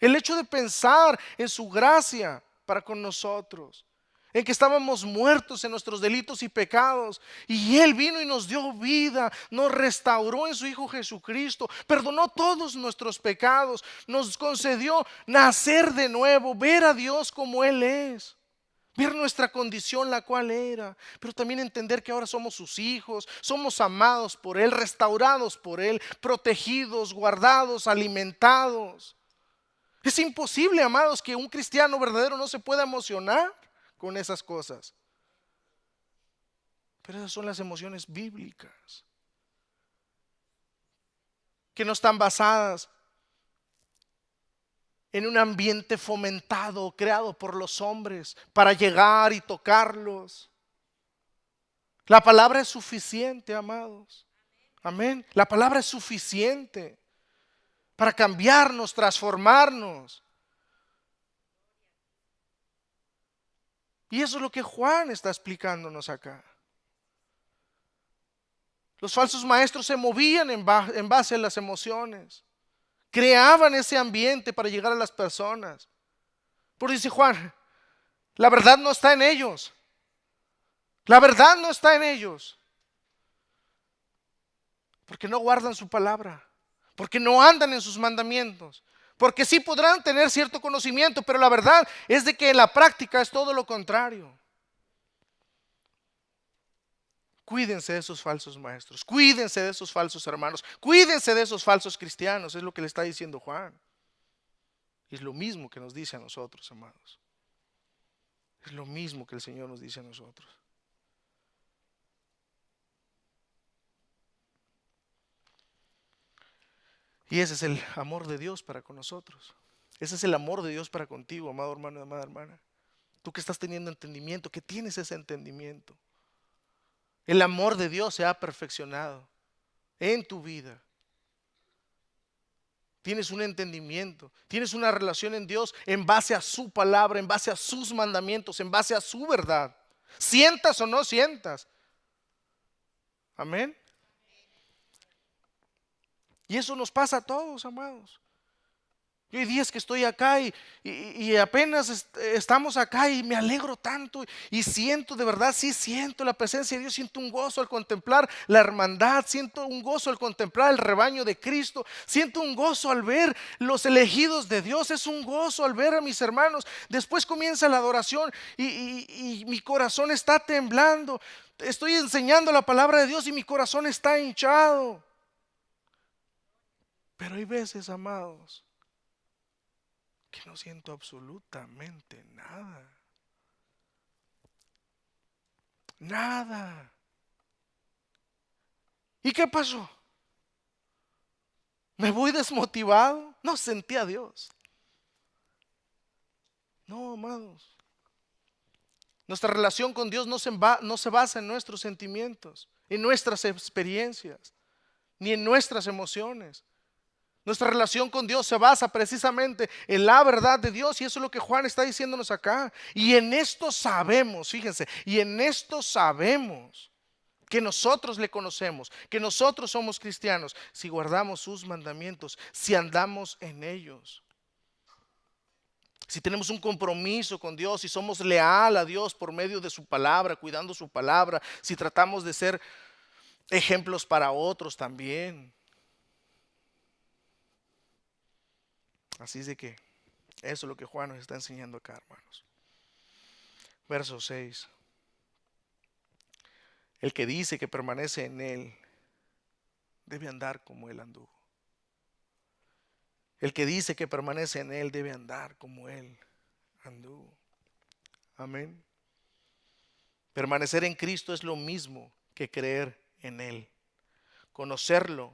Speaker 1: el hecho de pensar en su gracia para con nosotros, en que estábamos muertos en nuestros delitos y pecados, y Él vino y nos dio vida, nos restauró en su Hijo Jesucristo, perdonó todos nuestros pecados, nos concedió nacer de nuevo, ver a Dios como Él es, ver nuestra condición la cual era, pero también entender que ahora somos sus hijos, somos amados por Él, restaurados por Él, protegidos, guardados, alimentados. Es imposible, amados, que un cristiano verdadero no se pueda emocionar con esas cosas. Pero esas son las emociones bíblicas, que no están basadas en un ambiente fomentado, creado por los hombres para llegar y tocarlos. La palabra es suficiente, amados. Amén. La palabra es suficiente para cambiarnos, transformarnos. Y eso es lo que Juan está explicándonos acá. Los falsos maestros se movían en base a las emociones. Creaban ese ambiente para llegar a las personas. Por dice Juan, la verdad no está en ellos. La verdad no está en ellos. Porque no guardan su palabra. Porque no andan en sus mandamientos. Porque sí podrán tener cierto conocimiento, pero la verdad es de que en la práctica es todo lo contrario. Cuídense de esos falsos maestros, cuídense de esos falsos hermanos, cuídense de esos falsos cristianos, es lo que le está diciendo Juan. Y es lo mismo que nos dice a nosotros, amados. Es lo mismo que el Señor nos dice a nosotros. Y ese es el amor de Dios para con nosotros. Ese es el amor de Dios para contigo, amado hermano y amada hermana. Tú que estás teniendo entendimiento, que tienes ese entendimiento. El amor de Dios se ha perfeccionado en tu vida. Tienes un entendimiento, tienes una relación en Dios en base a su palabra, en base a sus mandamientos, en base a su verdad. Sientas o no sientas. Amén. Y eso nos pasa a todos, amados. Yo hay días que estoy acá y apenas estamos acá y me alegro tanto y siento, de verdad, sí siento la presencia de Dios, siento un gozo al contemplar la hermandad, siento un gozo al contemplar el rebaño de Cristo, siento un gozo al ver los elegidos de Dios, es un gozo al ver a mis hermanos. Después comienza la adoración y mi corazón está temblando, estoy enseñando la palabra de Dios y mi corazón está hinchado. Pero hay veces, amados, que no siento absolutamente nada. Nada. ¿Y qué pasó? ¿Me voy desmotivado? No sentí a Dios. No, amados. Nuestra relación con Dios no se basa en nuestros sentimientos, en nuestras experiencias, ni en nuestras emociones. Nuestra relación con Dios se basa precisamente en la verdad de Dios, y eso es lo que Juan está diciéndonos acá. Y en esto sabemos, fíjense, y en esto sabemos que nosotros le conocemos, que nosotros somos cristianos, si guardamos sus mandamientos, si andamos en ellos. Si tenemos un compromiso con Dios, si somos leal a Dios por medio de su palabra, cuidando su palabra, si tratamos de ser ejemplos para otros también. Así es de que eso es lo que Juan nos está enseñando acá, hermanos. Verso 6. El que dice que permanece en Él debe andar como Él anduvo. El que dice que permanece en Él debe andar como Él anduvo. Amén. Permanecer en Cristo es lo mismo que creer en Él. Conocerlo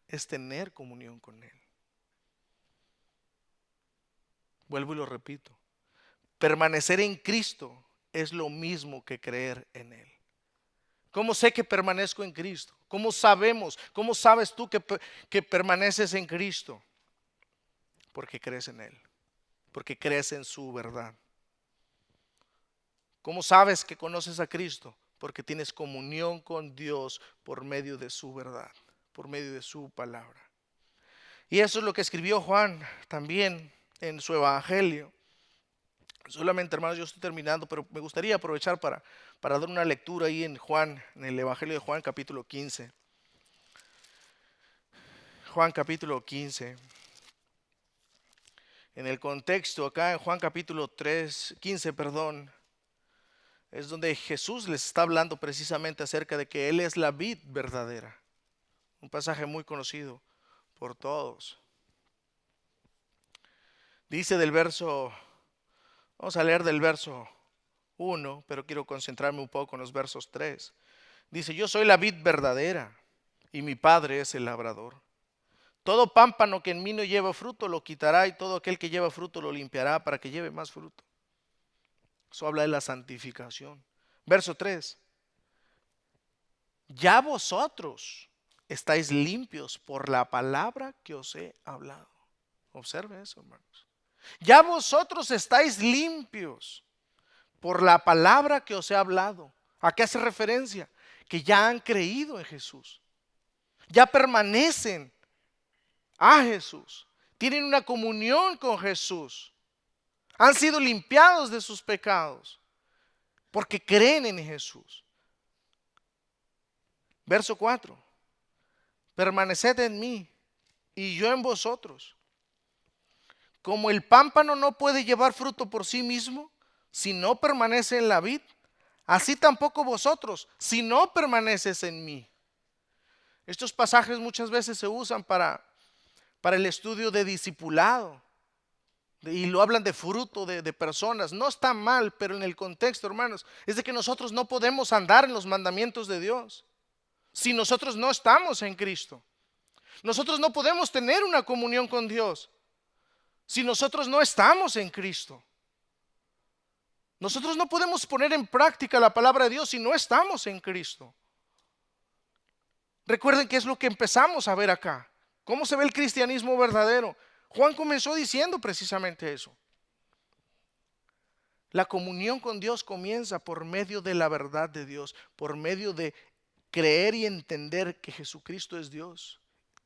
Speaker 1: es tener comunión con Él. Vuelvo y lo repito. Permanecer en Cristo es lo mismo que creer en Él. ¿Cómo sé que permanezco en Cristo? ¿Cómo sabemos? ¿Cómo sabes tú que permaneces en Cristo? Porque crees en Él, porque crees en su verdad. ¿Cómo sabes que conoces a Cristo? Porque tienes comunión con Dios por medio de su verdad, por medio de su palabra. Y eso es lo que escribió Juan también en su evangelio. Solamente, hermanos, yo estoy terminando, pero me gustaría aprovechar para dar una lectura ahí en Juan, en el evangelio de Juan capítulo 15. Juan capítulo 15. En el contexto acá en Juan capítulo 15, es donde Jesús les está hablando precisamente acerca de que Él es la vid verdadera. Un pasaje muy conocido por todos. Dice vamos a leer del verso 1, pero quiero concentrarme un poco en los versos 3. Dice, yo soy la vid verdadera y mi Padre es el labrador. Todo pámpano que en mí no lleva fruto lo quitará y todo aquel que lleva fruto lo limpiará para que lleve más fruto. Eso habla de la santificación. Verso 3. Ya vosotros estáis limpios por la palabra que os he hablado. Observe eso, hermanos. Ya vosotros estáis limpios por la palabra que os he hablado. ¿A qué hace referencia? Que ya han creído en Jesús. Ya permanecen a Jesús. Tienen una comunión con Jesús. Han sido limpiados de sus pecados porque creen en Jesús. Verso 4. Permaneced en mí y yo en vosotros. Como el pámpano no puede llevar fruto por sí mismo si no permanece en la vid, así tampoco vosotros si no permaneces en mí. Estos pasajes muchas veces se usan para el estudio de discipulado y lo hablan de fruto de personas. No está mal, pero en el contexto, hermanos, es de que nosotros no podemos andar en los mandamientos de Dios si nosotros no estamos en Cristo. Nosotros no podemos tener una comunión con Dios si nosotros no estamos en Cristo. Nosotros no podemos poner en práctica la palabra de Dios si no estamos en Cristo. Recuerden que es lo que empezamos a ver acá. ¿Cómo se ve el cristianismo verdadero? Juan comenzó diciendo precisamente eso. La comunión con Dios comienza por medio de la verdad de Dios, por medio de creer y entender que Jesucristo es Dios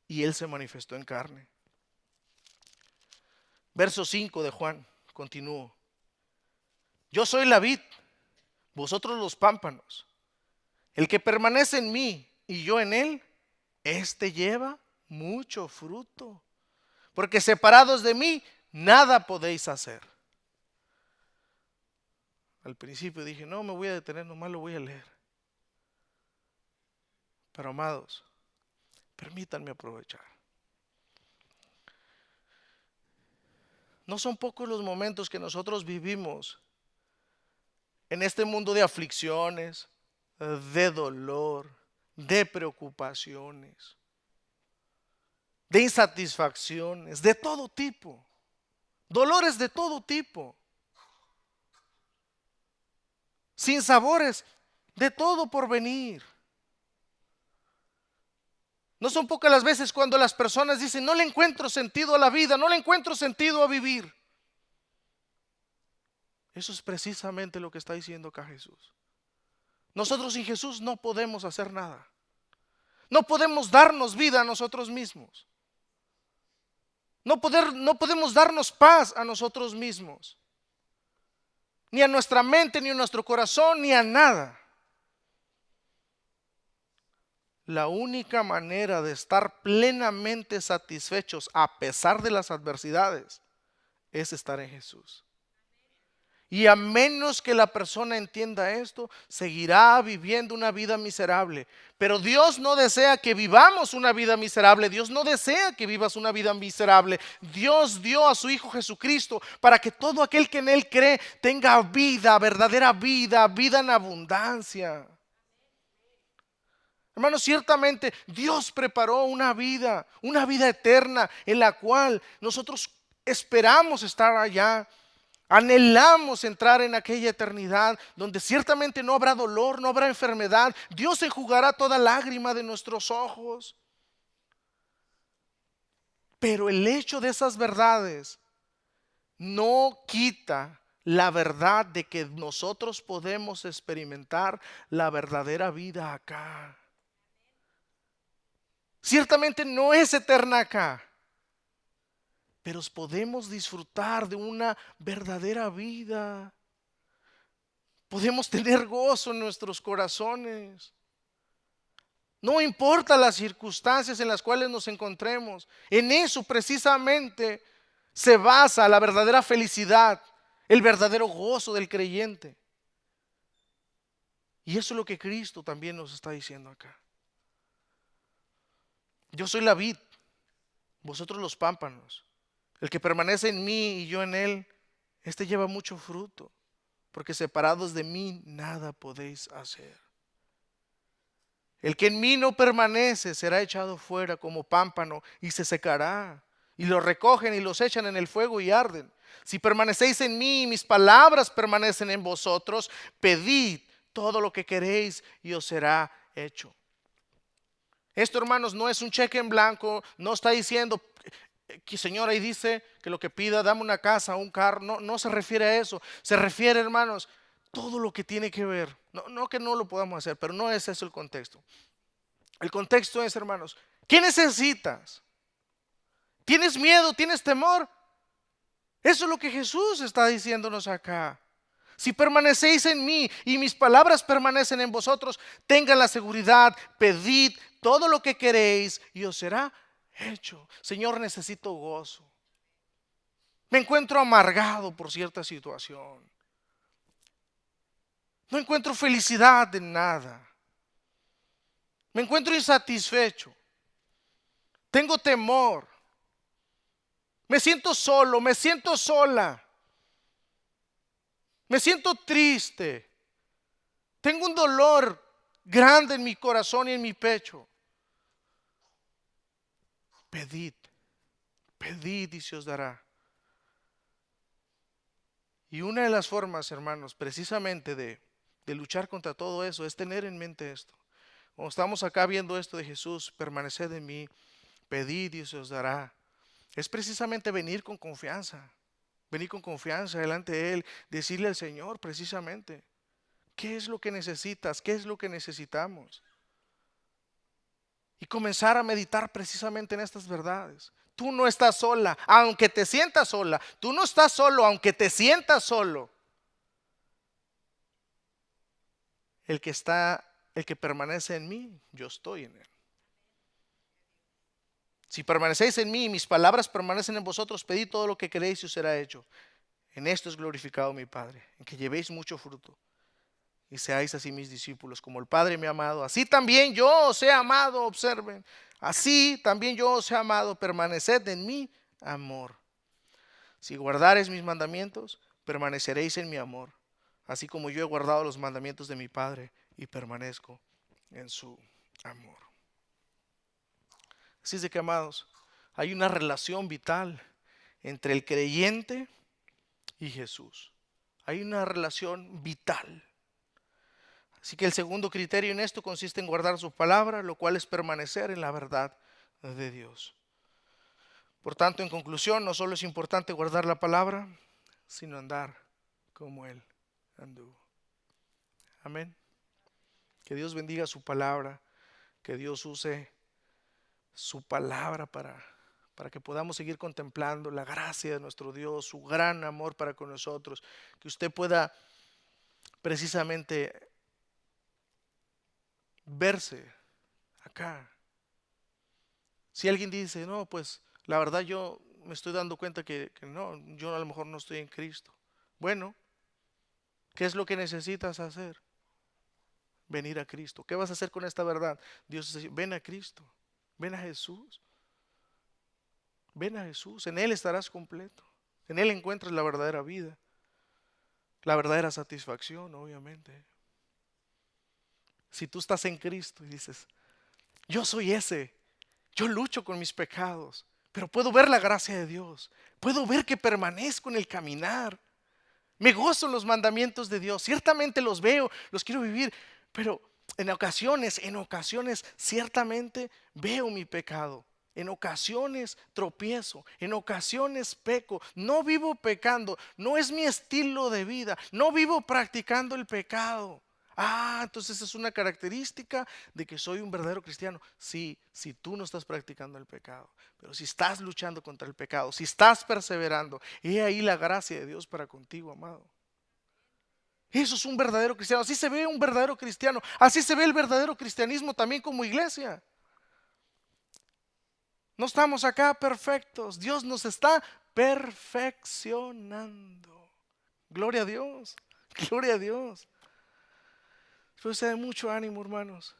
Speaker 1: y Él se manifestó en carne. Verso 5 de Juan, continúo. Yo soy la vid, vosotros los pámpanos. El que permanece en mí y yo en él, éste lleva mucho fruto. Porque separados de mí, nada podéis hacer. Al principio dije, no me voy a detener, nomás lo voy a leer. Pero amados, permítanme aprovechar. No son pocos los momentos que nosotros vivimos en este mundo de aflicciones, de dolor, de preocupaciones, de insatisfacciones, de todo tipo, dolores de todo tipo, sinsabores de todo por venir. No son pocas las veces cuando las personas dicen, no le encuentro sentido a la vida, no le encuentro sentido a vivir. Eso es precisamente lo que está diciendo acá Jesús. Nosotros sin Jesús no podemos hacer nada. No podemos darnos vida a nosotros mismos. No podemos darnos paz a nosotros mismos. Ni a nuestra mente, ni a nuestro corazón, ni a nada. La única manera de estar plenamente satisfechos a pesar de las adversidades es estar en Jesús. Y a menos que la persona entienda esto, seguirá viviendo una vida miserable. Pero Dios no desea que vivamos una vida miserable. Dios no desea que vivas una vida miserable. Dios dio a su Hijo Jesucristo para que todo aquel que en Él cree tenga vida, verdadera vida, vida en abundancia. Hermanos, ciertamente Dios preparó una vida eterna en la cual nosotros esperamos estar allá. Anhelamos entrar en aquella eternidad donde ciertamente no habrá dolor, no habrá enfermedad. Dios enjugará toda lágrima de nuestros ojos. Pero el hecho de esas verdades no quita la verdad de que nosotros podemos experimentar la verdadera vida acá. Ciertamente no es eterna acá, pero podemos disfrutar de una verdadera vida. Podemos tener gozo en nuestros corazones. No importa las circunstancias en las cuales nos encontremos. En eso precisamente se basa la verdadera felicidad, el verdadero gozo del creyente. Y eso es lo que Cristo también nos está diciendo acá. Yo soy la vid, vosotros los pámpanos. El que permanece en mí y yo en él, este lleva mucho fruto, porque separados de mí nada podéis hacer. El que en mí no permanece será echado fuera como pámpano y se secará. Y lo recogen y los echan en el fuego y arden. Si permanecéis en mí y mis palabras permanecen en vosotros, pedid todo lo que queréis y os será hecho. Esto, hermanos, no es un cheque en blanco. No está diciendo que Señor ahí dice que lo que pida, dame una casa, un carro. No se refiere a eso. Se refiere, hermanos, todo lo que tiene que ver. No que no lo podamos hacer, pero no es eso el contexto. El contexto es, hermanos, ¿qué necesitas? ¿Tienes miedo? ¿Tienes temor? Eso es lo que Jesús está diciéndonos acá. Si permanecéis en mí y mis palabras permanecen en vosotros, tengan la seguridad, pedid todo lo que queréis y os será hecho. Señor, necesito gozo. Me encuentro amargado por cierta situación. No encuentro felicidad en nada. Me encuentro insatisfecho. Tengo temor. Me siento solo, me siento sola. Me siento triste. Tengo un dolor grande en mi corazón y en mi pecho. Pedid, pedid y se os dará. Y una de las formas, hermanos, precisamente de luchar contra todo eso es tener en mente esto. Como estamos acá viendo esto de Jesús, permaneced en mí, pedid y se os dará. Es precisamente venir con confianza. Venir con confianza delante de Él, decirle al Señor precisamente, ¿qué es lo que necesitas? ¿Qué es lo que necesitamos? Y comenzar a meditar precisamente en estas verdades. Tú no estás sola, aunque te sientas sola. Tú no estás solo, aunque te sientas solo. El que permanece en mí, yo estoy en él. Si permanecéis en mí y mis palabras permanecen en vosotros, pedid todo lo que queréis y os será hecho. En esto es glorificado mi Padre, en que llevéis mucho fruto y seáis así mis discípulos. Como el Padre me ha amado, así también yo os he amado. Observen, así también yo os he amado. Permaneced en mi amor. Si guardareis mis mandamientos, permaneceréis en mi amor, así como yo he guardado los mandamientos de mi Padre y permanezco en su amor. Así es de que, amados, hay una relación vital entre el creyente y Jesús. Hay una relación vital. Así que el segundo criterio en esto consiste en guardar su palabra, lo cual es permanecer en la verdad de Dios. Por tanto, en conclusión, no solo es importante guardar la palabra, sino andar como Él anduvo. Amén. Que Dios bendiga su palabra, que Dios use su palabra para que podamos seguir contemplando la gracia de nuestro Dios, su gran amor para con nosotros, que usted pueda precisamente verse acá. Si alguien dice, no, pues la verdad yo me estoy dando cuenta que no, yo a lo mejor no estoy en Cristo. Bueno, ¿Qué es lo que necesitas hacer? Venir a Cristo. ¿Qué vas a hacer con esta verdad? Dios dice, ven a Cristo, ven a Jesús, ven a Jesús. En Él estarás completo. En Él encuentras la verdadera vida, la verdadera satisfacción, obviamente. Si tú estás en Cristo y dices, yo soy ese, yo lucho con mis pecados, pero puedo ver la gracia de Dios, puedo ver que permanezco en el caminar, me gozo en los mandamientos de Dios, ciertamente los veo, los quiero vivir, pero en ocasiones, ciertamente veo mi pecado. En ocasiones tropiezo, en ocasiones peco, no vivo pecando, no es mi estilo de vida, no vivo practicando el pecado. Entonces es una característica de que soy un verdadero cristiano. Sí, si tú no estás practicando el pecado, pero si estás luchando contra el pecado, si estás perseverando, he ahí la gracia de Dios para contigo, amado. Eso es un verdadero cristiano. Así se ve un verdadero cristiano. Así se ve el verdadero cristianismo también como iglesia. No estamos acá perfectos. Dios nos está perfeccionando. Gloria a Dios. Gloria a Dios. Espero sea de mucho ánimo, hermanos.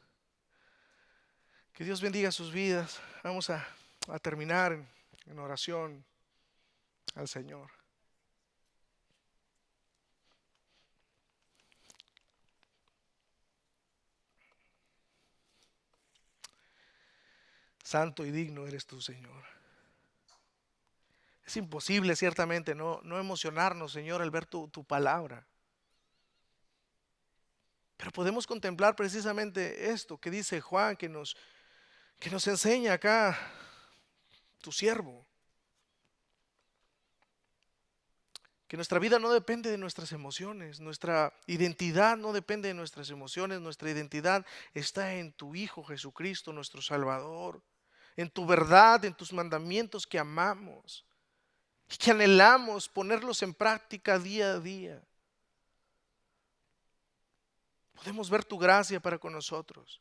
Speaker 1: Que Dios bendiga sus vidas. Vamos a terminar en oración al Señor. Santo y digno eres tú, Señor. Es imposible ciertamente no emocionarnos, Señor, al ver tu palabra. Pero podemos contemplar precisamente esto que dice Juan, que nos enseña acá tu siervo. Que nuestra vida no depende de nuestras emociones, nuestra identidad no depende de nuestras emociones, nuestra identidad está en tu Hijo Jesucristo, nuestro Salvador, en tu verdad, en tus mandamientos que amamos y que anhelamos ponerlos en práctica día a día. Podemos ver tu gracia para con nosotros,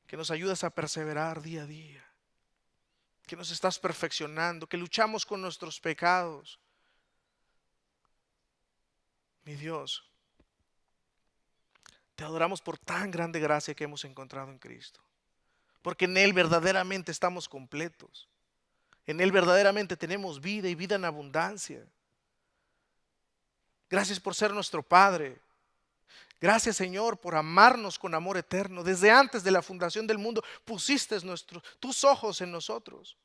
Speaker 1: que nos ayudas a perseverar día a día, que nos estás perfeccionando, que luchamos con nuestros pecados. Mi Dios, te adoramos por tan grande gracia que hemos encontrado en Cristo, porque en Él verdaderamente estamos completos. En Él verdaderamente tenemos vida y vida en abundancia. Gracias por ser nuestro Padre. Gracias, Señor, por amarnos con amor eterno. Desde antes de la fundación del mundo pusiste tus ojos en nosotros.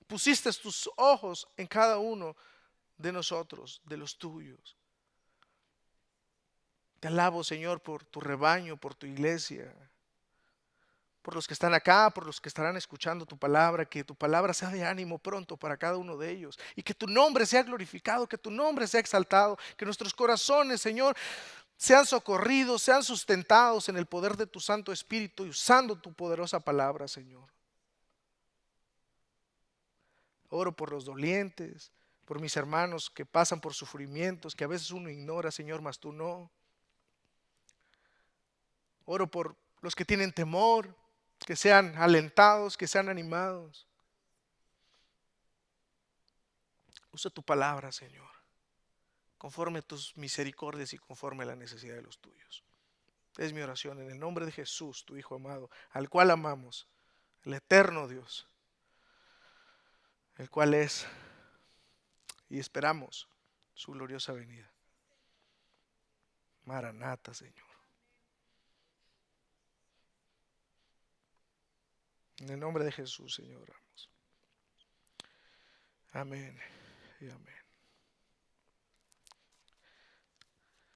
Speaker 1: Pusiste tus ojos en cada uno de nosotros, de los tuyos. Te alabo, Señor, por tu rebaño, por tu iglesia, por los que están acá, por los que estarán escuchando tu palabra, que tu palabra sea de ánimo pronto para cada uno de ellos y que tu nombre sea glorificado, que tu nombre sea exaltado, que nuestros corazones, Señor, sean socorridos, sean sustentados en el poder de tu Santo Espíritu y usando tu poderosa palabra, Señor. Oro por los dolientes, por mis hermanos que pasan por sufrimientos que a veces uno ignora, Señor, mas tú no. Oro por los que tienen temor, que sean alentados, que sean animados. Usa tu palabra, Señor, conforme a tus misericordias y conforme a la necesidad de los tuyos. Es mi oración en el nombre de Jesús, tu Hijo amado, al cual amamos, el eterno Dios, el cual es y esperamos su gloriosa venida. Maranata, Señor. En el nombre de Jesús, Señor, oramos. Amén y amén.